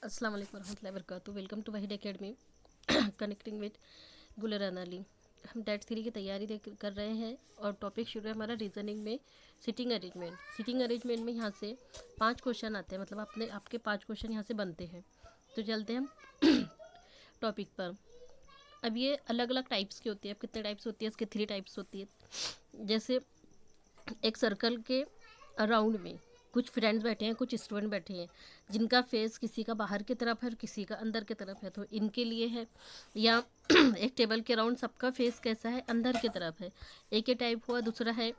अस्सलाम वालेकुम रहमतुल्लाहि वबरकातुहू। Welcome to Waheed academy connecting with गुलर अनाली। हम डेट 3 की तैयारी कर रहे हैं और टॉपिक शुरू है हमारा रीजनिंग में सिटिंग अरेंजमेंट। सिटिंग अरेंजमेंट में यहाँ से 5 क्वेश्चन आते हैं, मतलब आपके 5 क्वेश्चन यहाँ से बनते हैं। तो चलते हैं हम टॉपिक पर। अब ये अलग अलग टाइप्स की होती है। अब कितने टाइप्स होती है? इसके 3 टाइप्स होती है। जैसे एक सर्कल के अराउंड में कुछ फ्रेंड्स बैठे हैं, कुछ स्टूडेंट बैठे हैं, जिनका फेस किसी का बाहर की तरफ है और किसी का अंदर की तरफ है, तो इनके लिए है। या एक टेबल के अराउंड सबका फेस कैसा है? अंदर की तरफ है। एक ये टाइप हुआ। दूसरा है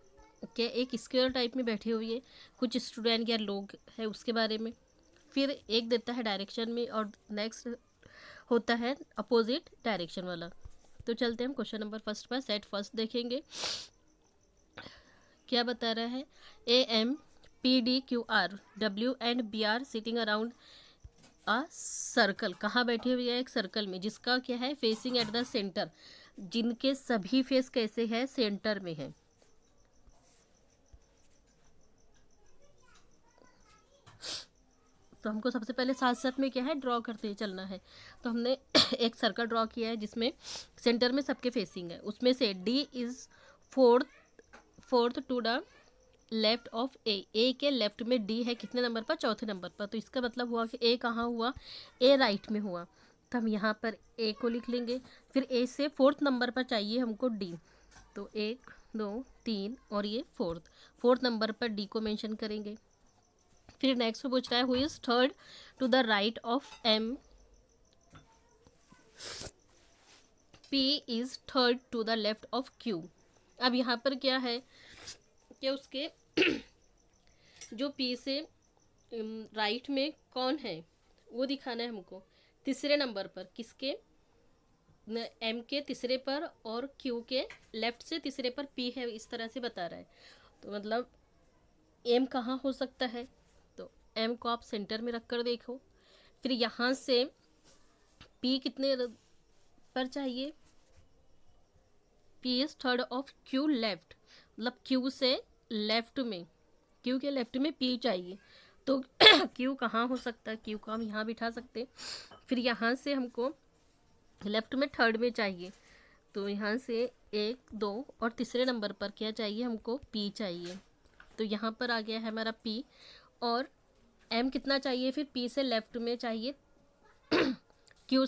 कि एक स्क्वायर टाइप में बैठे हुए है कुछ स्टूडेंट या लोग है, उसके बारे में। फिर एक देता है डायरेक्शन में और नेक्स्ट होता है अपोजिट डायरेक्शन वाला। तो चलते हैं हम क्वेश्चन नंबर फर्स्ट पर। सेट फर्स्ट देखेंगे क्या बता रहा है। AMPDQRW and BR sitting around a circle. कहाँ बैठे हुए हैं? एक सर्कल में, जिसका क्या है? फेसिंग एट द सेंटर, जिनके सभी फेस कैसे है? सेंटर में है। तो हमको सबसे पहले साथ साथ में क्या है? ड्रॉ करते ही चलना है। तो हमने एक सर्कल ड्रॉ किया है जिसमें सेंटर में सबके फेसिंग है। उसमें से D is fourth to the left of A के लेफ्ट में डी है कितने नंबर पर? चौथे नंबर पर। तो इसका मतलब हुआ कि ए कहाँ हुआ? ए राइट में हुआ। तो हम यहाँ पर ए को लिख लेंगे। फिर ए से फोर्थ नंबर पर चाहिए हमको डी। तो 1 2 3 और ये फोर्थ नंबर पर डी को मेंशन करेंगे। फिर नेक्स्ट में पूछ रहा है who is third to the right of M. P is third to the left of Q. अब यहाँ पर क्या है कि उसके जो पी से राइट में कौन है वो दिखाना है हमको। तीसरे नंबर पर किसके? एम के तीसरे पर और क्यू के लेफ्ट से तीसरे पर पी है, इस तरह से बता रहा है। तो मतलब एम कहाँ हो सकता है? तो एम को आप सेंटर में रख कर देखो। फिर यहाँ से पी कितने पर चाहिए? P is third of Q left, मतलब क्यू से लेफ्ट में, क्यू के लेफ्ट में पी चाहिए। तो क्यू कहाँ हो सकता है? क्यू को हम यहाँ बिठा सकते। फिर यहाँ से हमको लेफ्ट में थर्ड में चाहिए। तो यहाँ से 1 2 और तीसरे नंबर पर क्या चाहिए हमको? पी चाहिए। तो यहाँ पर आ गया है हमारा पी। और एम कितना चाहिए? फिर पी से लेफ्ट में चाहिए क्यू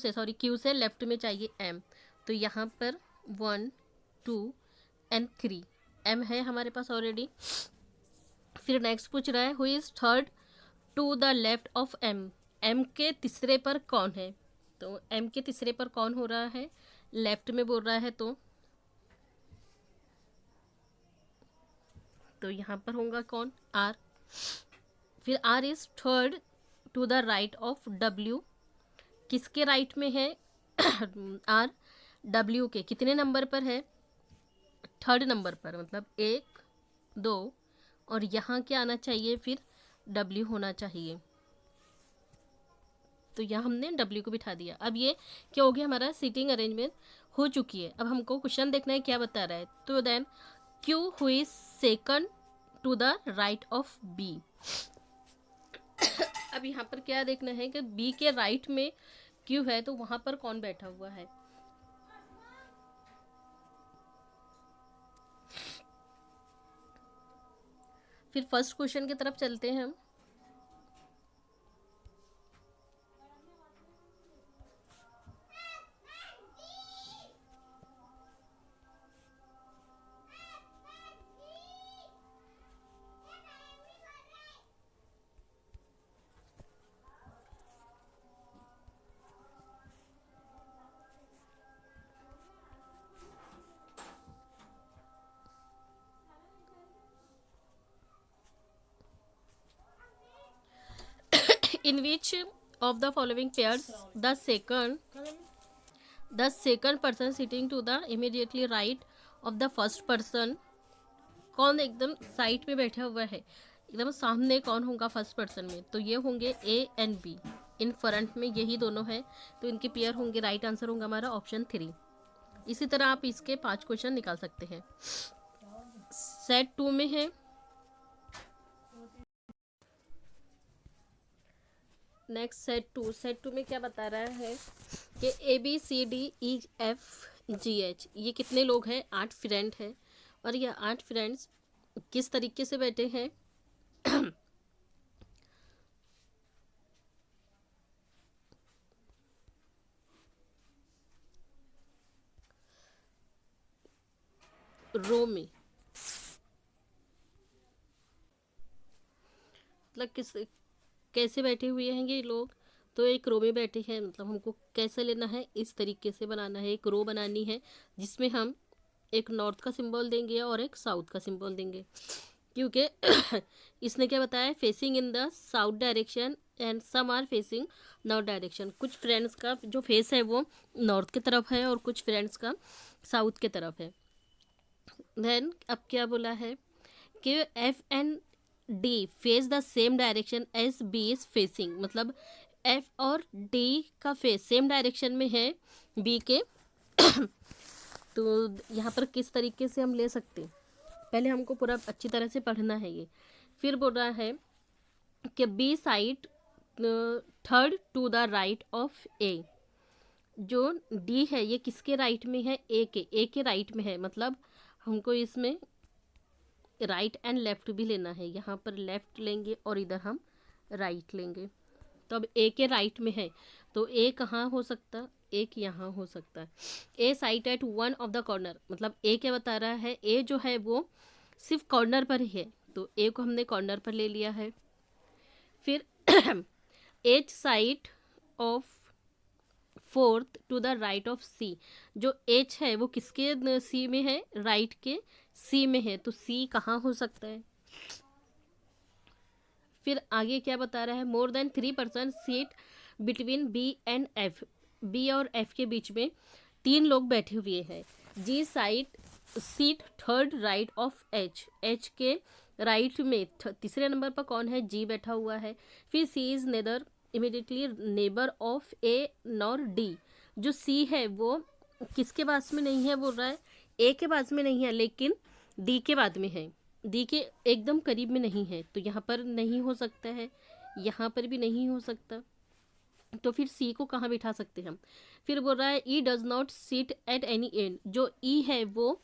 से लेफ्ट में चाहिए एम। तो यहाँ पर 1 2 एंड 3 एम है हमारे पास ऑलरेडी। फिर नेक्स्ट पूछ रहा है who is third to the left of M. M के तीसरे पर कौन है? तो एम के तीसरे पर कौन हो रहा है? लेफ्ट में बोल रहा है। तो यहाँ पर होगा कौन? आर। फिर R is third to the right of W. किसके राइट में है आर? डब्ल्यू के कितने नंबर पर है? थर्ड नंबर पर, मतलब 1 2 और यहाँ क्या आना चाहिए? फिर डब्ल्यू होना चाहिए। तो यहाँ हमने डब्ल्यू को बिठा दिया। अब ये क्या हो गया? हमारा सीटिंग अरेंजमेंट हो चुकी है। अब हमको क्वेश्चन देखना है क्या बता रहा है। तो then Q who is second to the right of B. अब यहाँ पर क्या देखना है कि बी के राइट में क्यू है, तो वहां पर कौन बैठा हुआ है? फिर फर्स्ट क्वेश्चन की तरफ चलते हैं हम। In which of the following pairs the second person sitting to the immediately right of the first person, कौन एकदम साइड पे बैठा हुआ है, एकदम सामने कौन होगा फर्स्ट पर्सन में? तो ये होंगे A and B. In front में यही दोनों है, तो इनके पेयर होंगे। राइट आंसर होगा हमारा ऑप्शन 3। इसी तरह आप इसके 5 क्वेश्चन निकाल सकते हैं। सेट 2 में है नेक्स्ट सेट टू में क्या बता रहा है कि ABCDEFGH ये कितने लोग हैं, 8 फ्रेंड हैं, और ये 8 फ्रेंड्स किस तरीके से बैठे हैं रो में, मतलब किस कैसे बैठे हुए हैं ये लोग। तो एक रो में बैठे हैं, मतलब हमको कैसे लेना है, इस तरीके से बनाना है। एक रो बनानी है जिसमें हम एक नॉर्थ का सिंबल देंगे और एक साउथ का सिंबल देंगे, क्योंकि इसने क्या बताया, facing in the south direction and some are facing north direction. कुछ फ्रेंड्स का जो फेस है वो नॉर्थ की तरफ है और कुछ फ्रेंड्स का साउथ की तरफ है। देन अब क्या बोला है कि F and D face the same direction as B is facing, मतलब F और D का फेस सेम डायरेक्शन में है B के। तो यहाँ पर किस तरीके से हम ले सकते हैं, पहले हमको पूरा अच्छी तरह से पढ़ना है ये। फिर बोल रहा है कि B side third to the right of A, जो D है ये किसके राइट में है, A के राइट में है, मतलब हमको इसमें राइट एंड लेफ्ट भी लेना है। यहाँ पर लेफ्ट लेंगे और इधर हम राइट लेंगे। तो अब ए के राइट में है तो ए कहाँ हो सकता, एक यहाँ हो सकता है। A sits at one of the corner, मतलब ए क्या बता रहा है, ए जो है वो सिर्फ कॉर्नर पर ही है, तो ए को हमने कॉर्नर पर ले लिया है। फिर H side of fourth to the right of C, जो एच है वो किसके सी में है, राइट के सी में है, तो सी कहाँ हो सकता है। फिर आगे क्या बता रहा है, more than 3% sit between B and F, B और एफ के बीच में 3 लोग बैठे हुए हैं। G side sit third right of H, H के राइट में तीसरे नंबर पर कौन है, जी बैठा हुआ है। फिर C is neither immediately neighbour of A nor D, जो सी है वो किसके पास में नहीं है, बोल रहा है ए के पास में नहीं है लेकिन डी के बाद में है, डी के एकदम करीब में नहीं है, तो यहाँ पर नहीं हो सकता है, यहाँ पर भी नहीं हो सकता, तो फिर सी को कहाँ बिठा सकते हैं हम। फिर बोल रहा है E does not sit at any end, जो ई है वो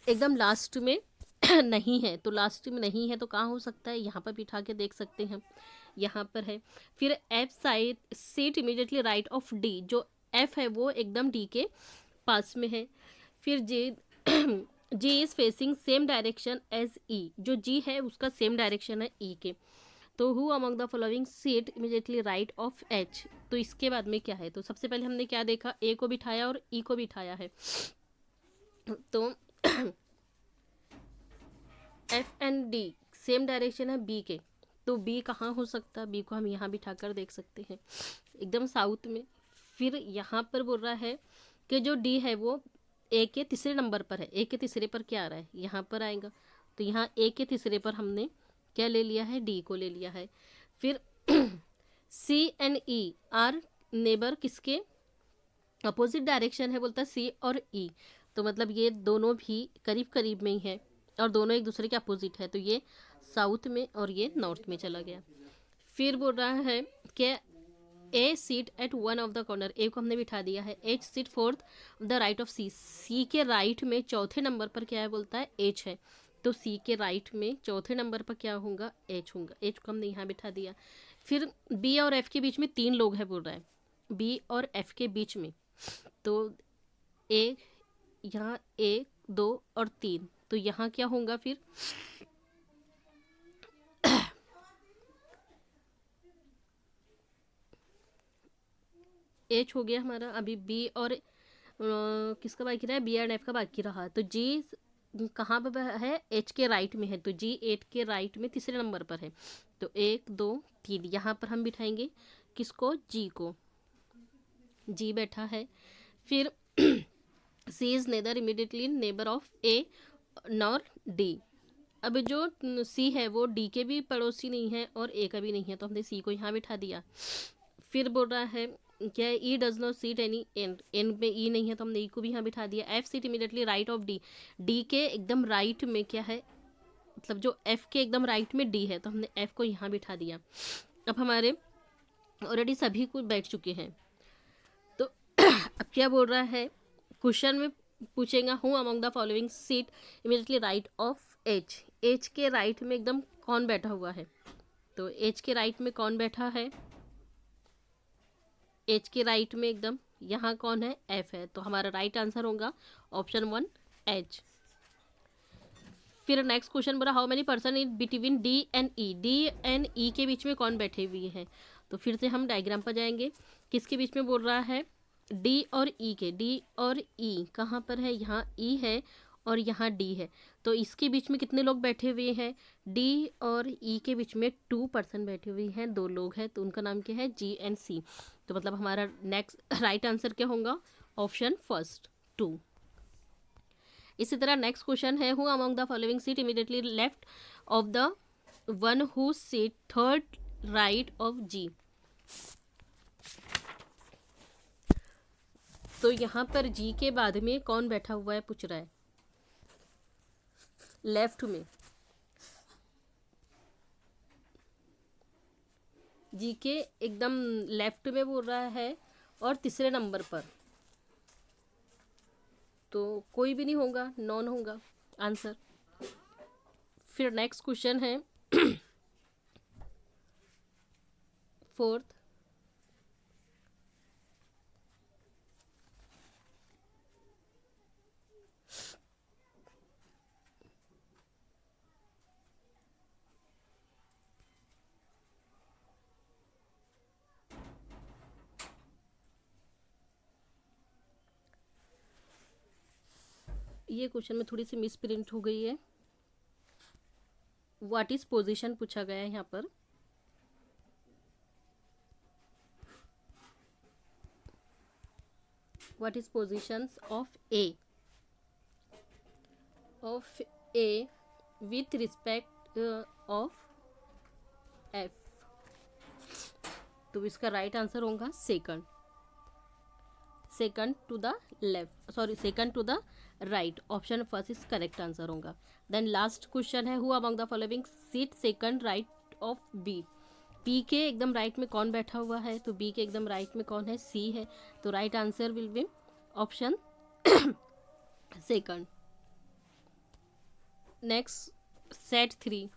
एकदम लास्ट में नहीं है, तो लास्ट में नहीं है तो कहाँ हो सकता है, यहाँ पर बिठा के देख सकते हैं, यहाँ पर है। फिर F side sit immediately right of D, जो एफ है वो एकदम डी के पास में है। फिर J G is facing same direction as E, जो जी है उसका सेम डायरेक्शन है ई के। तो who among the following sit immediately right of H, तो इसके बाद में क्या है, तो सबसे पहले हमने क्या देखा, ए को बिठाया और ई को बिठाया है। तो F and D same direction है बी के, तो बी कहाँ हो सकता है, बी को हम यहाँ बिठा कर देख सकते हैं एकदम साउथ में। फिर यहाँ पर बोल रहा है कि जो डी है वो ए के तीसरे नंबर पर है, ए के तीसरे पर क्या आ रहा है, यहाँ पर आएगा, तो यहाँ ए के तीसरे पर हमने क्या ले लिया है, डी को ले लिया है। फिर सी एंड ई आर नेबर, किसके अपोजिट डायरेक्शन है, बोलता है सी और ई, तो मतलब ये दोनों भी करीब करीब में ही है और दोनों एक दूसरे के अपोजिट है, तो ये साउथ में और ये नॉर्थ में चला गया। फिर बोल रहा है कि A sit at one of the corner, A को हमने बिठा दिया है। H sit fourth the right of C, C के राइट में चौथे नंबर पर क्या है, बोलता है एच है, तो सी के राइट में चौथे नंबर पर क्या होगा, एच होगा, एच को हमने यहाँ बिठा दिया। फिर बी और एफ के बीच में 3 लोग हैं बोल रहा है, बी और एफ के बीच में, तो ए यहाँ 1 2 और 3, तो यहाँ क्या होगा फिर एच हो गया हमारा। अभी बी और किसका बाकी रहा है, बी एंड एफ का बाकी रहा, तो जी कहाँ पर है, एच के राइट में है, तो जी 8 के राइट में तीसरे नंबर पर है, तो 1 2 3 यहाँ पर हम बिठाएंगे किसको, जी को, जी बैठा है। फिर C is neither immediately neighbour of A nor D, अब जो सी है वो डी के भी पड़ोसी नहीं है और ए का भी नहीं है, तो हमने सी को यहाँ बिठा दिया। फिर बोल रहा है क्या, E does not sit any end, end में ई नहीं है तो हमने ई को भी यहाँ बिठा दिया। F seat immediately right of D, D के एकदम राइट में क्या है, मतलब जो एफ के एकदम राइट में डी है, तो हमने एफ को यहाँ बिठा दिया। अब हमारे ऑलरेडी सभी कुछ बैठ चुके हैं। तो अब क्या बोल रहा है क्वेश्चन में, पूछेगा who among the following sit immediately right of H. H के राइट में एकदम कौन बैठा हुआ है? तो एच के राइट में कौन बैठा है? एच के राइट में एकदम यहाँ कौन है? एफ है। तो हमारा राइट आंसर होगा ऑप्शन 1 एच। फिर नेक्स्ट क्वेश्चन बोला how many person in between D and E. D and E के बीच में कौन बैठे हुए हैं? तो फिर से हम डायग्राम पर जाएंगे। किसके बीच में बोल रहा है? डी और ई के। डी और ई कहाँ पर है? यहाँ ई है और यहाँ डी है। तो इसके बीच में कितने लोग बैठे हुए हैं? डी और ई के बीच में 2 पर्सन बैठे हुए हैं, 2 लोग हैं। तो उनका नाम क्या है? G and C. तो मतलब हमारा नेक्स्ट राइट आंसर क्या होगा? Option first 2। इसी तरह नेक्स्ट क्वेश्चन है who among the following sit immediately left of the one who sit third right of G. तो यहाँ पर जी के बाद में कौन बैठा हुआ है पूछ रहा है? लेफ्ट में जी के एकदम लेफ्ट में बोल रहा है और तीसरे नंबर पर। तो कोई भी नहीं होगा, नॉन होगा आंसर। फिर नेक्स्ट क्वेश्चन है फोर्थ। ये क्वेश्चन में थोड़ी सी मिस प्रिंट हो गई है। व्हाट इज पोजीशन पूछा गया है यहाँ पर। What is positions of A with respect of F. तो इसका राइट आंसर होगा second. Second to the left, sorry second to the right. Option first is correct answer होगा। देन लास्ट क्वेश्चन है who among the following seat second right of B. B के एकदम right में कौन बैठा हुआ है? तो बी के एकदम राइट में कौन है? सी है। तो right answer will be option second. Next set 3।